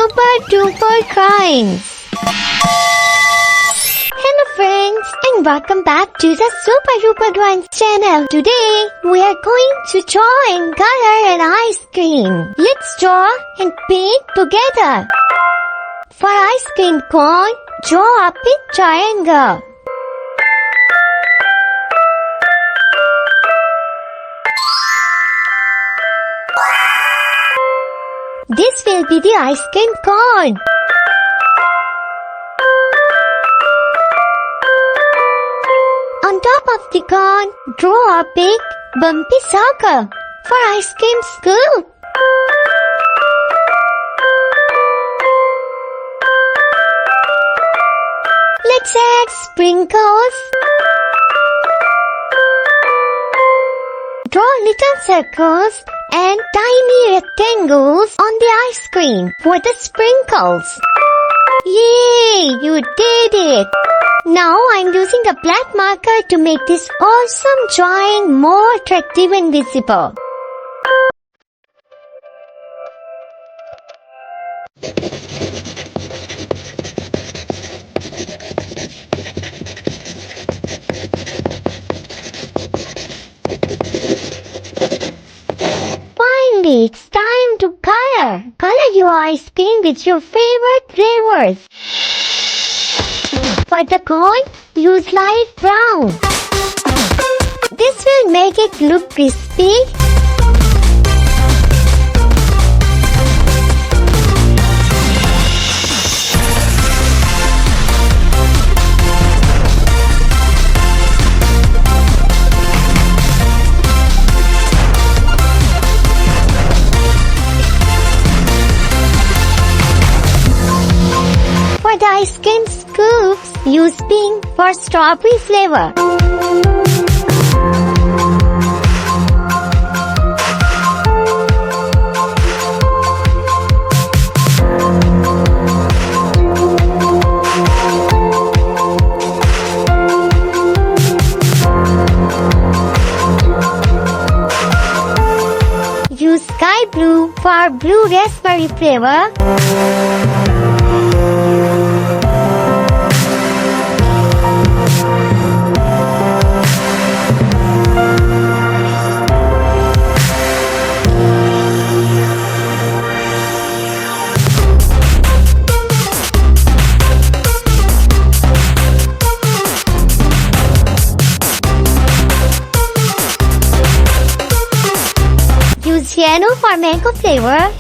Super Duper Drawing. Hello friends and welcome back to the Super Duper Drawing channel. Today we are going to draw and color an ice cream. Let's draw and paint together. For ice cream cone, draw a big triangle. This will be the ice cream cone. On top of the cone, draw a big bumpy circle for ice cream scoop. Let's add sprinkles. Draw little circles and tiny rectangles on the ice cream for the sprinkles. Yay! You did it! Now I'm using a black marker to make this awesome drawing more attractive and visible. Finally, it's time to color. Color your ice cream with your favorite flavors. For the cone, use light brown. This will make it look crispy. For the ice cream scoops, use pink for strawberry flavor. Use sky blue for blue raspberry flavor. Use yellow for mango flavor.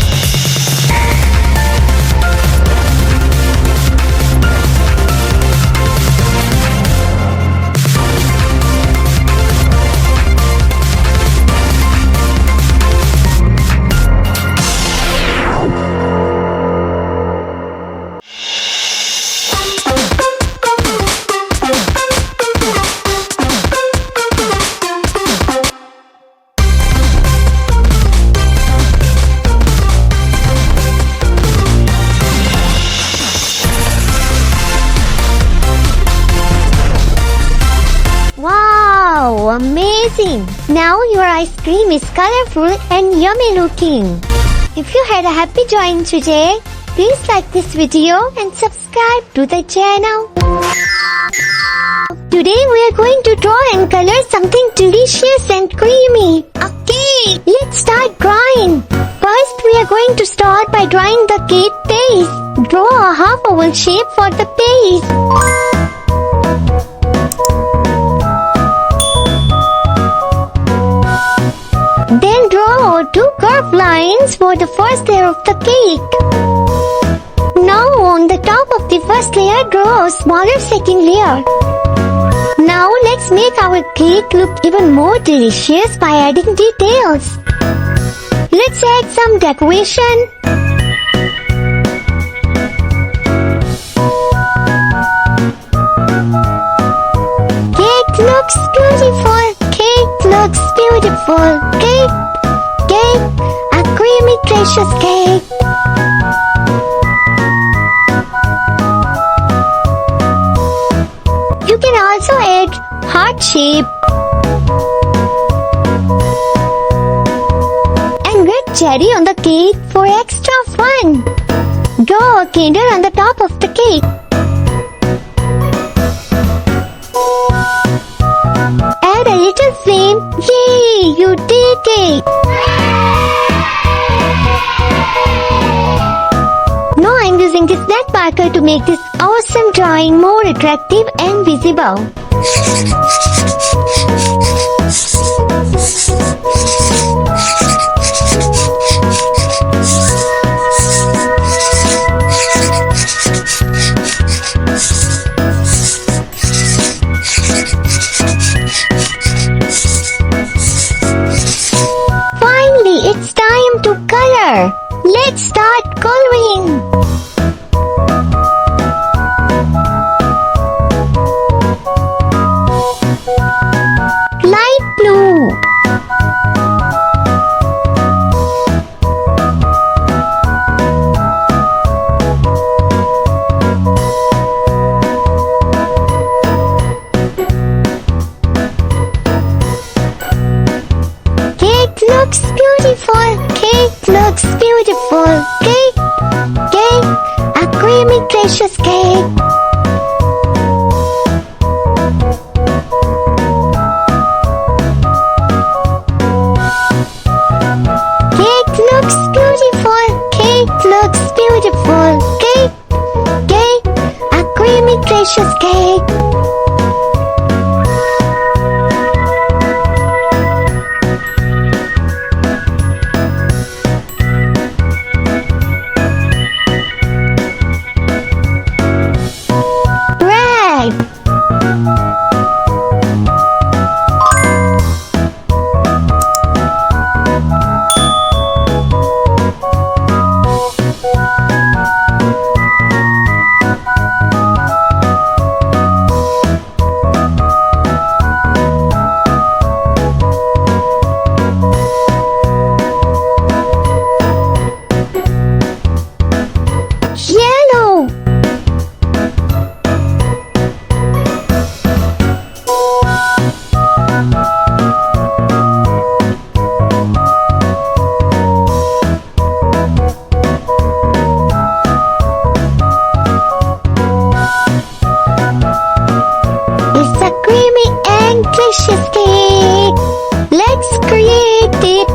Wow, amazing! Now your ice cream is colorful and yummy looking. If you had a happy drawing today, please like this video and subscribe to the channel. Today we are going to draw and color something delicious and creamy. Okay, let's start drawing. First we are going to start by drawing the cake base. Draw a half oval shape for the base. Then draw two curved lines for the first layer of the cake. Now on the top of the first layer, draw a smaller second layer. Now let's make our cake look even more delicious by adding details. Let's add some decoration. Cake looks beautiful. Cake looks beautiful. Cake, a creamy delicious cake. You can also add heart shape and red cherry on the cake for extra fun. Draw Draw a candle on the top of the cake. Add a little flame. Yay! You did it! Now I'm using this black marker to make this awesome drawing more attractive and visible. Finally, it's time to color. Let's start coloring. Light blue. Cake looks beautiful. Cake looks beautiful. Cake, cake, a creamy delicious cake. Cake looks beautiful. Cake looks beautiful. Cake, cake, a creamy delicious cake. Red. Yellow. It's a creamy and delicious cake. Let's create it.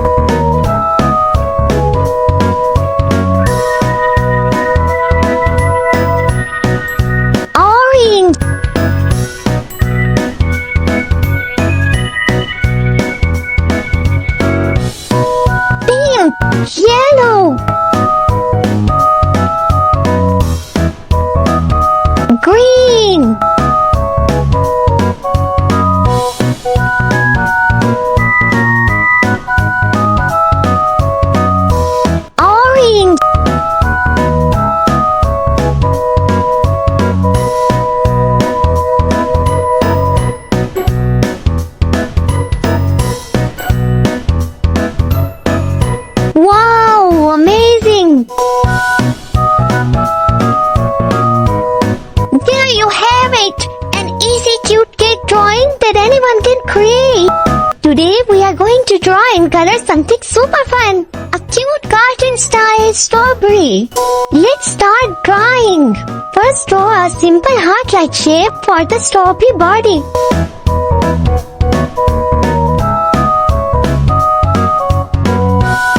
Orange. Pink. Yellow. Green. Orange. Wow, amazing! There you have it! An easy cute cake drawing that anyone can create. Today we are going to draw and color something super fun. A cute cartoon style strawberry. Let's start drawing. First draw a simple heart-like shape for the strawberry body.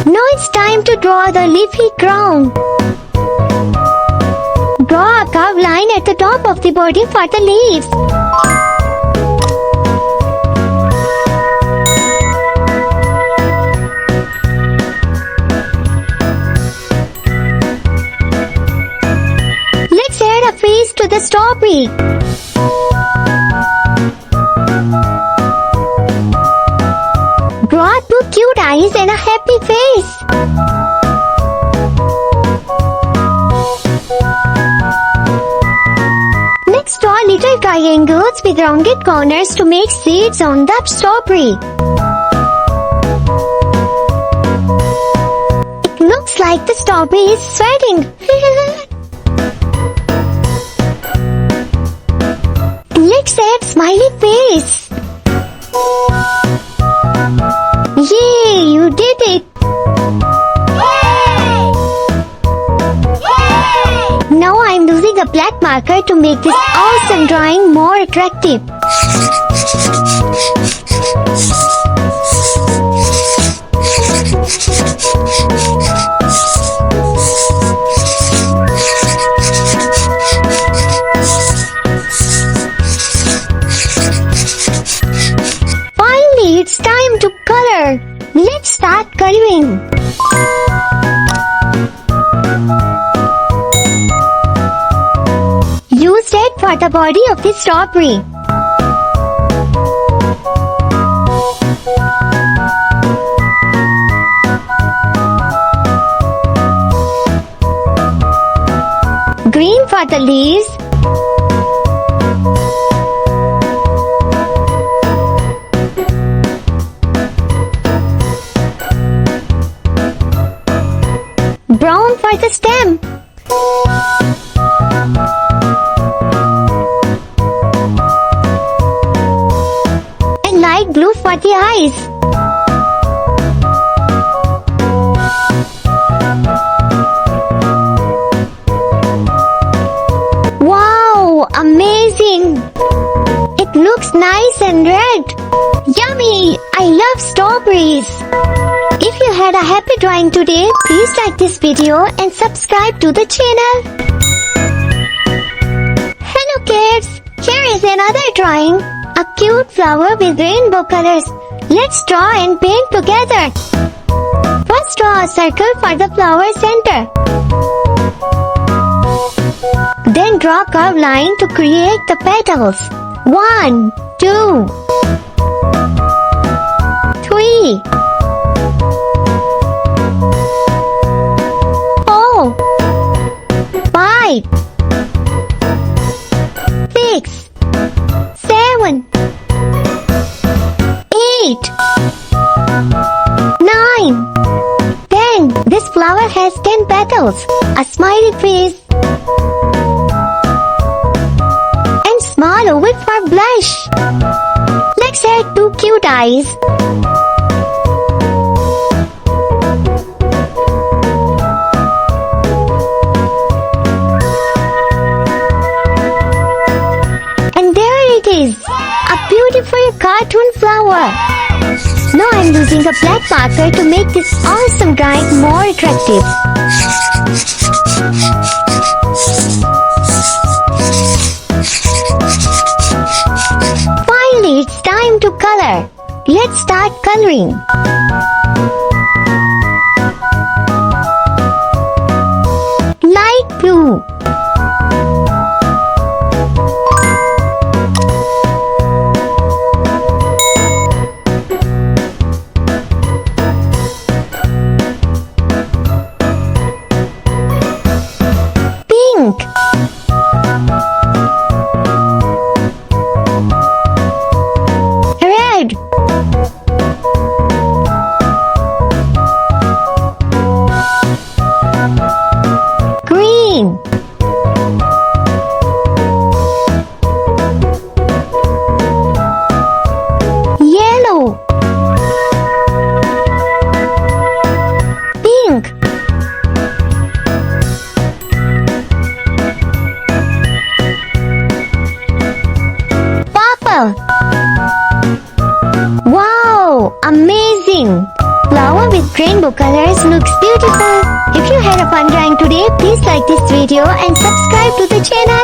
Now it's time to draw the leafy crown. Draw a curved line at the top of the body for the leaves. Let's add a face to the strawberry. Draw two cute eyes and a happy face. Next, draw little triangles with rounded corners to make seeds on the strawberry. It looks like the strawberry is sweating. Let's add smiley face. Yay! You did it! Yay! Yay! I'm using a black marker to make this awesome drawing more attractive. Finally, it's time to color. Let's start coloring. Use red for the body of the strawberry. Green for the leaves. Brown for the stem. And light blue for the eyes. Wow, amazing! It looks nice and red. Yummy! I love strawberries. If you had a happy drawing today, please like this video and subscribe to the channel. Hello kids! Here is another drawing. A cute flower with rainbow colors. Let's draw and paint together. First draw a circle for the flower center. Then draw a curved line to create the petals. 1, 2, 3, 4, 5, 6, 7, 8, 9, 10. This flower has 10 petals, a smiley face, and small oval for blush. Let's add 2 cute eyes. And there it is, a beautiful cartoon flower. Now I'm using a black marker to make this awesome drawing more attractive. Finally, it's time to color. Let's start coloring. Light blue. Pink. Red. Green. Yellow. Pink. Purple. Wow, amazing! Flower with rainbow colors looks beautiful. If you had a fun drawing today, please like this video and subscribe to the channel.